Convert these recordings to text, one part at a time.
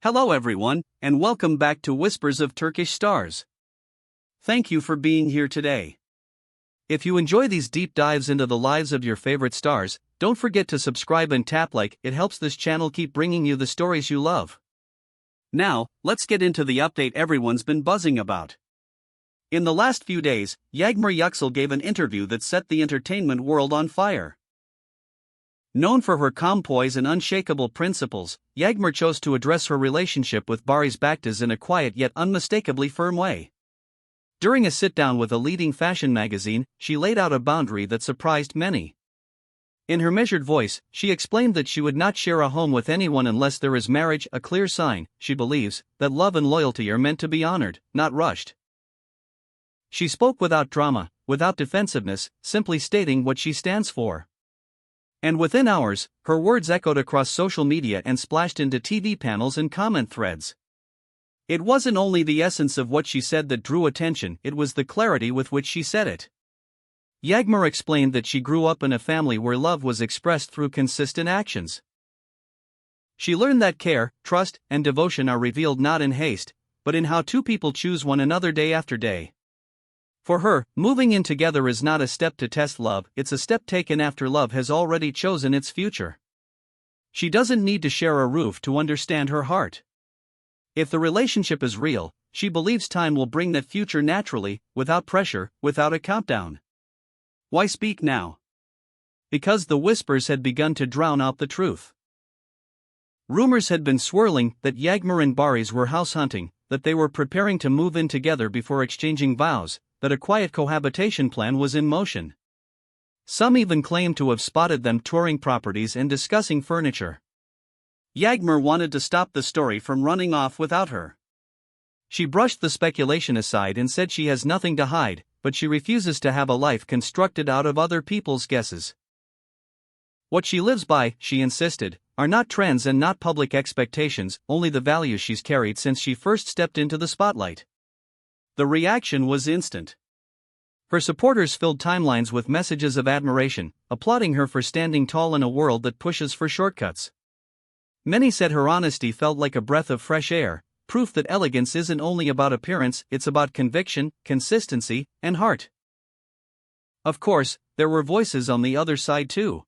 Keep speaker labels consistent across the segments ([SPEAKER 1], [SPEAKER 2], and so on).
[SPEAKER 1] Hello everyone, and welcome back to Whispers of Turkish Stars. Thank you for being here today. If you enjoy these deep dives into the lives of your favorite stars, don't forget to subscribe and tap like, it helps this channel keep bringing you the stories you love. Now, let's get into the update everyone's been buzzing about. In the last few days, Yüksel gave an interview that set the entertainment world on fire. Known for her calm poise and unshakable principles, Yagmar chose to address her relationship with Baktaş in a quiet yet unmistakably firm way. During a sit-down with a leading fashion magazine, she laid out a boundary that surprised many. In her measured voice, she explained that she would not share a home with anyone unless there is marriage, a clear sign, she believes, that love and loyalty are meant to be honored, not rushed. She spoke without drama, without defensiveness, simply stating what she stands for. And within hours, her words echoed across social media and splashed into TV panels and comment threads. It wasn't only the essence of what she said that drew attention, it was the clarity with which she said it. Yagmar explained that she grew up in a family where love was expressed through consistent actions. She learned that care, trust, and devotion are revealed not in haste, but in how two people choose one another day after day. For her, moving in together is not a step to test love, it's a step taken after love has already chosen its future. She doesn't need to share a roof to understand her heart. If the relationship is real, she believes time will bring that future naturally, without pressure, without a countdown. Why speak now? Because the whispers had begun to drown out the truth. Rumors had been swirling that Yagmar and Barış were house hunting, that they were preparing to move in together before exchanging vows, that a quiet cohabitation plan was in motion. Some even claimed to have spotted them touring properties and discussing furniture. Yagmar wanted to stop the story from running off without her. She brushed the speculation aside and said she has nothing to hide, but she refuses to have a life constructed out of other people's guesses. What she lives by, she insisted, are not trends and not public expectations, only the values she's carried since she first stepped into the spotlight. The reaction was instant. Her supporters filled timelines with messages of admiration, applauding her for standing tall in a world that pushes for shortcuts. Many said her honesty felt like a breath of fresh air, proof that elegance isn't only about appearance, it's about conviction, consistency, and heart. Of course, there were voices on the other side too.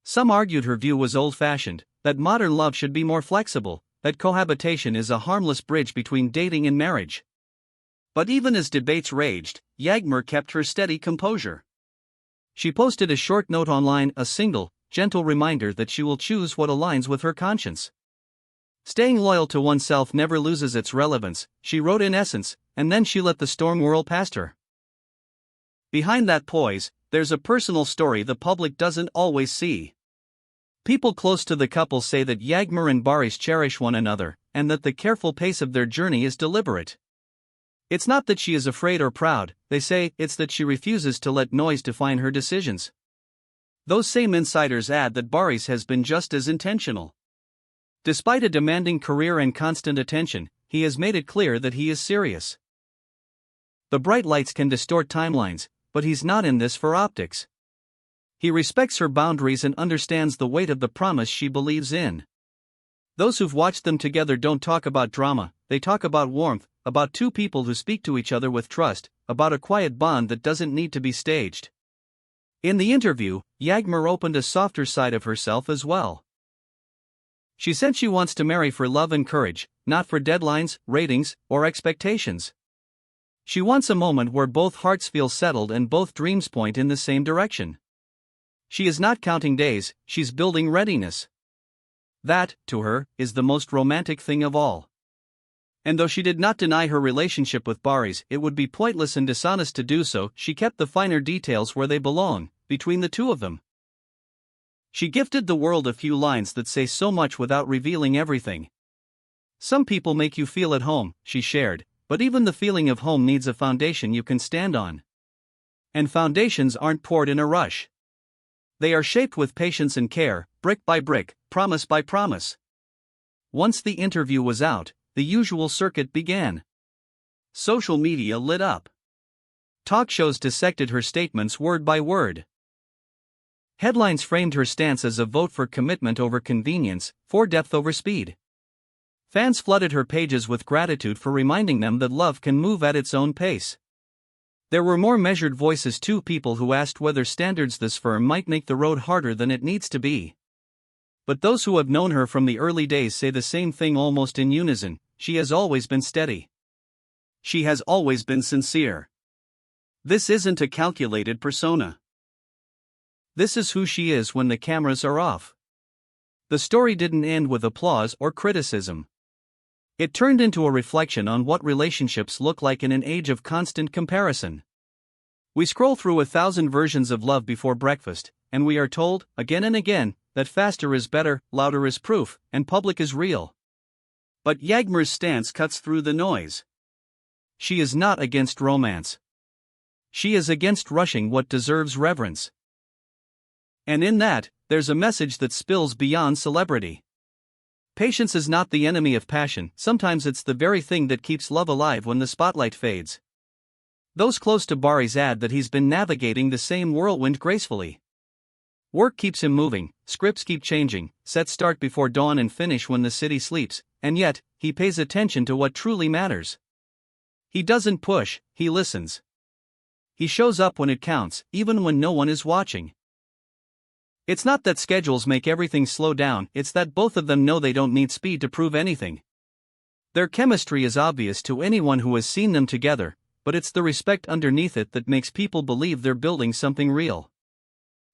[SPEAKER 1] Some argued her view was old-fashioned, that modern love should be more flexible, that cohabitation is a harmless bridge between dating and marriage. But even as debates raged, Yagmar kept her steady composure. She posted a short note online, a single, gentle reminder that she will choose what aligns with her conscience. Staying loyal to oneself never loses its relevance, she wrote in essence, and then she let the storm whirl past her. Behind that poise, there's a personal story the public doesn't always see. People close to the couple say that Yagmar and Barış cherish one another, and that the careful pace of their journey is deliberate. It's not that she is afraid or proud, they say, it's that she refuses to let noise define her decisions. Those same insiders add that Barış has been just as intentional. Despite a demanding career and constant attention, he has made it clear that he is serious. The bright lights can distort timelines, but he's not in this for optics. He respects her boundaries and understands the weight of the promise she believes in. Those who've watched them together don't talk about drama, they talk about warmth, about two people who speak to each other with trust, about a quiet bond that doesn't need to be staged. In the interview, Yagmar opened a softer side of herself as well. She said she wants to marry for love and courage, not for deadlines, ratings, or expectations. She wants a moment where both hearts feel settled and both dreams point in the same direction. She is not counting days, she's building readiness. That, to her, is the most romantic thing of all. And though she did not deny her relationship with Barış, it would be pointless and dishonest to do so, she kept the finer details where they belong, between the two of them. She gifted the world a few lines that say so much without revealing everything. Some people make you feel at home, she shared, but even the feeling of home needs a foundation you can stand on. And foundations aren't poured in a rush. They are shaped with patience and care, brick by brick, promise by promise. Once the interview was out, the usual circuit began. Social media lit up. Talk shows dissected her statements word by word. Headlines framed her stance as a vote for commitment over convenience, for depth over speed. Fans flooded her pages with gratitude for reminding them that love can move at its own pace. There were more measured voices too, people who asked whether standards this firm might make the road harder than it needs to be. But those who have known her from the early days say the same thing almost in unison: she has always been steady. She has always been sincere. This isn't a calculated persona. This is who she is when the cameras are off. The story didn't end with applause or criticism. It turned into a reflection on what relationships look like in an age of constant comparison. We scroll through 1,000 versions of love before breakfast, and we are told, again and again, that faster is better, louder is proof, and public is real. But Yagmar's stance cuts through the noise. She is not against romance. She is against rushing what deserves reverence. And in that, there's a message that spills beyond celebrity. Patience is not the enemy of passion, sometimes it's the very thing that keeps love alive when the spotlight fades. Those close to Barış add that he's been navigating the same whirlwind gracefully. Work keeps him moving, scripts keep changing, sets start before dawn and finish when the city sleeps, and yet, he pays attention to what truly matters. He doesn't push, he listens. He shows up when it counts, even when no one is watching. It's not that schedules make everything slow down, it's that both of them know they don't need speed to prove anything. Their chemistry is obvious to anyone who has seen them together, but it's the respect underneath it that makes people believe they're building something real.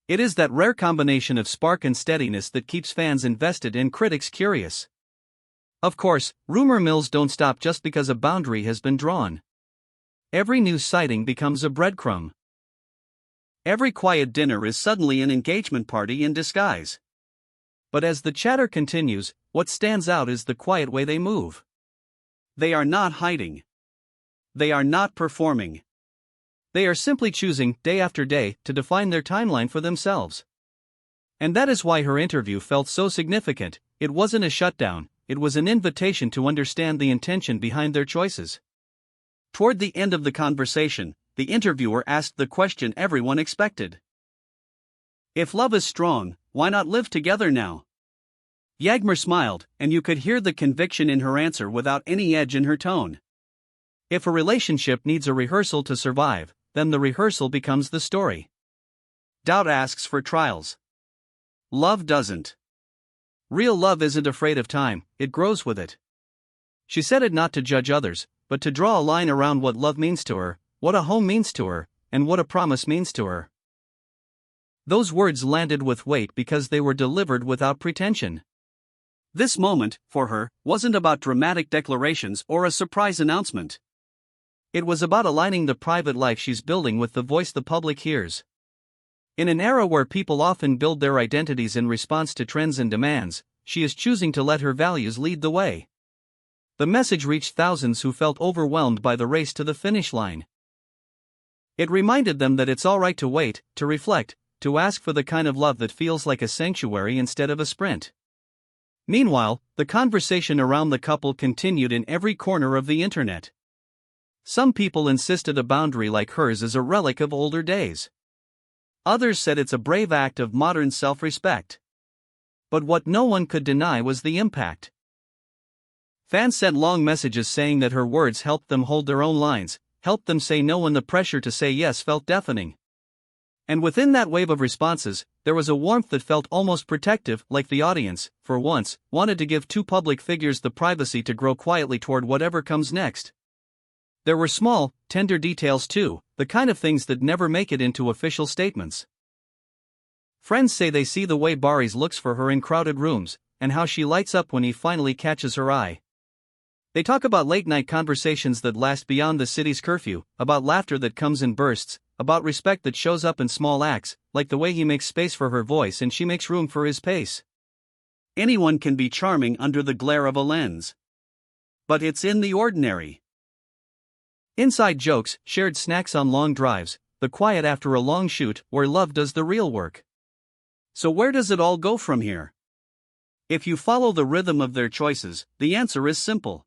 [SPEAKER 1] It is that rare combination of spark and steadiness that keeps fans invested and critics curious. Of course, rumor mills don't stop just because a boundary has been drawn. Every new sighting becomes a breadcrumb. Every quiet dinner is suddenly an engagement party in disguise. But as the chatter continues, what stands out is the quiet way they move. They are not hiding. They are not performing. They are simply choosing, day after day, to define their timeline for themselves. And that is why her interview felt so significant. It wasn't a shutdown, it was an invitation to understand the intention behind their choices. Toward the end of the conversation, the interviewer asked the question everyone expected. If love is strong, why not live together now? Yagmar smiled, and you could hear the conviction in her answer without any edge in her tone. If a relationship needs a rehearsal to survive, then the rehearsal becomes the story. Doubt asks for trials. Love doesn't. Real love isn't afraid of time, it grows with it. She said it not to judge others, but to draw a line around what love means to her, what a home means to her, and what a promise means to her. Those words landed with weight because they were delivered without pretension. This moment, for her, wasn't about dramatic declarations or a surprise announcement. It was about aligning the private life she's building with the voice the public hears. In an era where people often build their identities in response to trends and demands, she is choosing to let her values lead the way. The message reached thousands who felt overwhelmed by the race to the finish line. It reminded them that it's all right to wait, to reflect, to ask for the kind of love that feels like a sanctuary instead of a sprint. Meanwhile, the conversation around the couple continued in every corner of the internet. Some people insisted a boundary like hers is a relic of older days. Others said it's a brave act of modern self-respect. But what no one could deny was the impact. Fans sent long messages saying that her words helped them hold their own lines, helped them say no when the pressure to say yes felt deafening. And within that wave of responses, there was a warmth that felt almost protective, like the audience, for once, wanted to give two public figures the privacy to grow quietly toward whatever comes next. There were small, tender details too, the kind of things that never make it into official statements. Friends say they see the way Barış looks for her in crowded rooms, and how she lights up when he finally catches her eye. They talk about late-night conversations that last beyond the city's curfew, about laughter that comes in bursts, about respect that shows up in small acts, like the way he makes space for her voice and she makes room for his pace. Anyone can be charming under the glare of a lens. But it's in the ordinary. Inside jokes, shared snacks on long drives, the quiet after a long shoot, where love does the real work. So where does it all go from here? If you follow the rhythm of their choices, the answer is simple.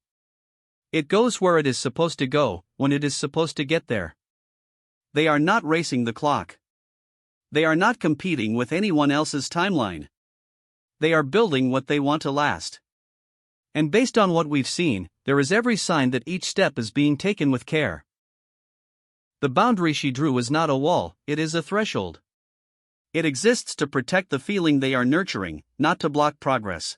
[SPEAKER 1] It goes where it is supposed to go, when it is supposed to get there. They are not racing the clock. They are not competing with anyone else's timeline. They are building what they want to last. And based on what we've seen, there is every sign that each step is being taken with care. The boundary she drew is not a wall, it is a threshold. It exists to protect the feeling they are nurturing, not to block progress.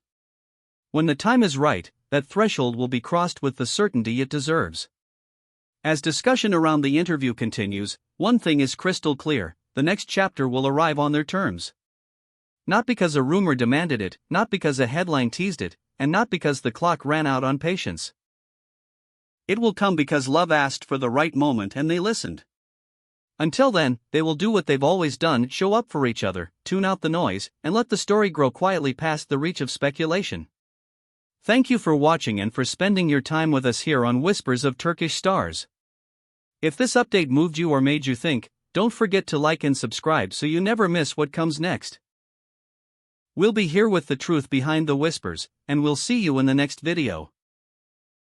[SPEAKER 1] When the time is right, that threshold will be crossed with the certainty it deserves. As discussion around the interview continues, one thing is crystal clear: the next chapter will arrive on their terms. Not because a rumor demanded it, not because a headline teased it, and not because the clock ran out on patience. It will come because love asked for the right moment and they listened. Until then, they will do what they've always done: show up for each other, tune out the noise, and let the story grow quietly past the reach of speculation. Thank you for watching and for spending your time with us here on Whispers of Turkish Stars. If this update moved you or made you think, don't forget to like and subscribe so you never miss what comes next. We'll be here with the truth behind the whispers, and we'll see you in the next video.